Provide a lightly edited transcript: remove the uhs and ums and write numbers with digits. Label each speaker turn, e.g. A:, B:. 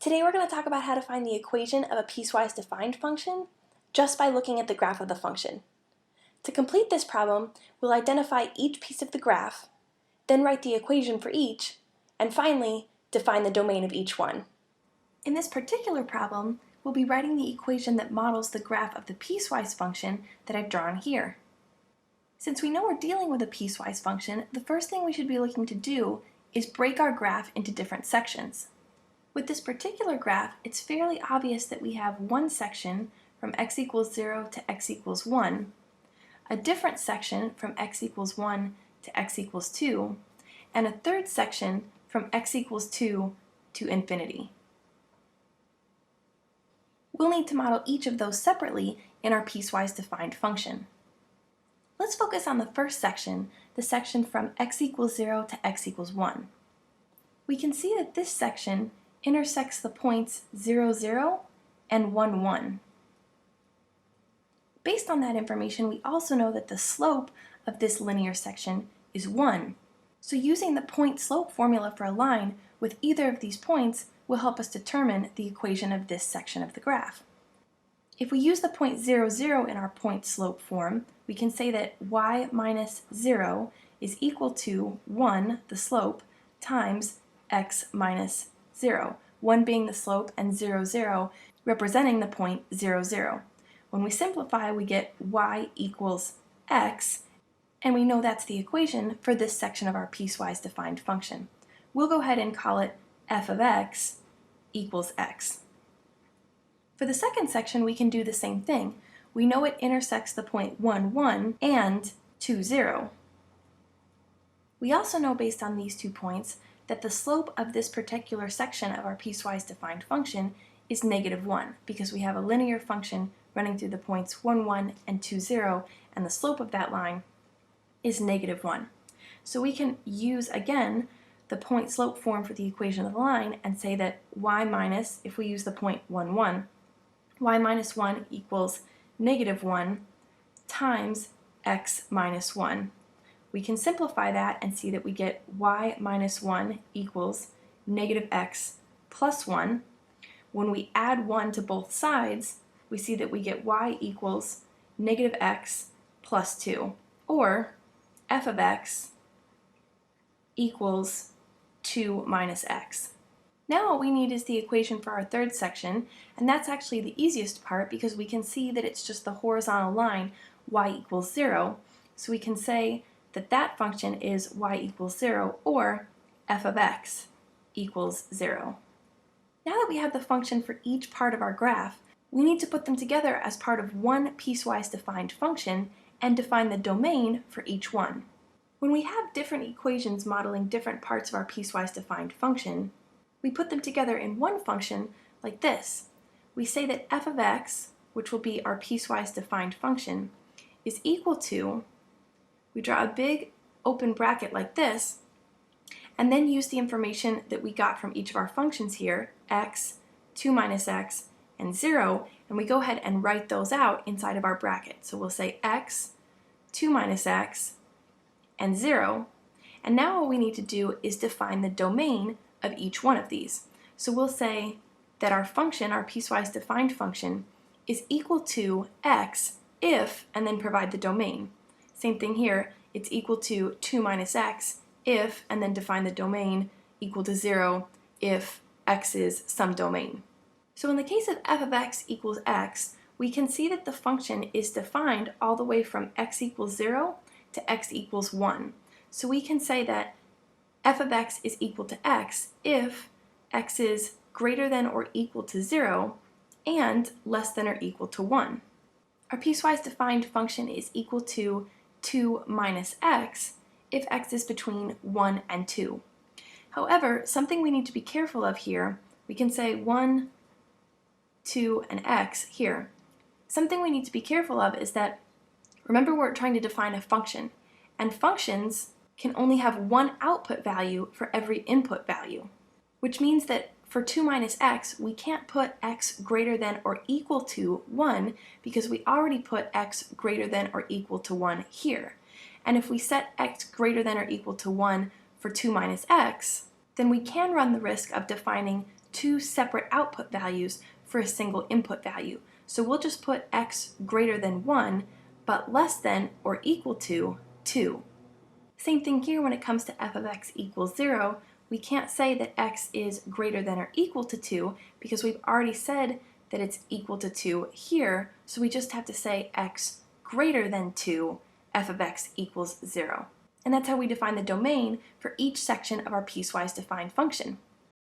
A: Today we're going to talk about how to find the equation of a piecewise defined function just by looking at the graph of the function. To complete this problem, we'll identify each piece of the graph, then write the equation for each, and finally, define the domain of each one. In this particular problem, we'll be writing the equation that models the graph of the piecewise function that I've drawn here. Since we know we're dealing with a piecewise function, the first thing we should be looking to do is break our graph into different sections. With this particular graph, it's fairly obvious that we have one section from x equals 0 to x equals 1, a different section from x equals 1 to x equals 2, and a third section from x equals 2 to infinity. We'll need to model each of those separately in our piecewise defined function. Let's focus on the first section, the section from x equals 0 to x equals 1. We can see that this section intersects the points 0, 0 and 1, 1. Based on that information, we also know that the slope of this linear section is 1. So using the point slope formula for a line with either of these points will help us determine the equation of this section of the graph. If we use the point 0, 0 in our point slope form, we can say that y minus 0 is equal to 1, the slope, times x minus 0, 1 being the slope and 0, 0 representing the point 0, 0. When we simplify, we get y equals x, and we know that's the equation for this section of our piecewise defined function. We'll go ahead and call it f of x equals x. For the second section, we can do the same thing. We know it intersects the point 1, 1 and 2, 0. We also know based on these 2 points that the slope of this particular section of our piecewise defined function is -1 because we have a linear function running through the points 1, 1 and 2, 0, and the slope of that line is -1. So we can use again the point slope form for the equation of the line and say that y minus, if we use the point 1, 1, y minus 1 equals -1 times x minus 1. We can simplify that and see that we get y minus 1 equals -x plus 1. When we add 1 to both sides, we see that we get y equals -x plus 2, or f of x equals 2 minus x. Now all we need is the equation for our third section, and that's actually the easiest part because we can see that it's just the horizontal line y equals 0, so we can say that that function is y equals 0, or f of x equals 0. Now that we have the function for each part of our graph, we need to put them together as part of one piecewise defined function and define the domain for each one. When we have different equations modeling different parts of our piecewise defined function, we put them together in one function like this. We say that f of x, which will be our piecewise defined function, is equal to, we draw a big open bracket like this, and then use the information that we got from each of our functions here, x, 2 minus x, and 0, and we go ahead and write those out inside of our bracket. So we'll say x, 2 minus x, and 0, and now all we need to do is define the domain of each one of these. So we'll say that our function, our piecewise defined function, is equal to x if, and then provide the domain. Same thing here, it's equal to 2 minus x if, and then define the domain, equal to 0 if x is some domain. So in the case of f of x equals x, we can see that the function is defined all the way from x equals 0 to x equals 1. So we can say that f of x is equal to x if x is greater than or equal to 0 and less than or equal to 1. Our piecewise defined function is equal to 2 minus x if x is between 1 and 2. However, something we need to be careful of here, we can say 1, 2, and x here. Something we need to be careful of is that, remember we're trying to define a function, and functions can only have one output value for every input value, which means that for 2 minus x, we can't put x greater than or equal to 1 because we already put x greater than or equal to 1 here. And if we set x greater than or equal to 1 for 2 minus x, then we can run the risk of defining two separate output values for a single input value. So we'll just put x greater than 1, but less than or equal to 2. Same thing here when it comes to f of x equals 0. We can't say that x is greater than or equal to 2 because we've already said that it's equal to 2 here, so we just have to say x greater than 2, f of x equals 0. And that's how we define the domain for each section of our piecewise defined function.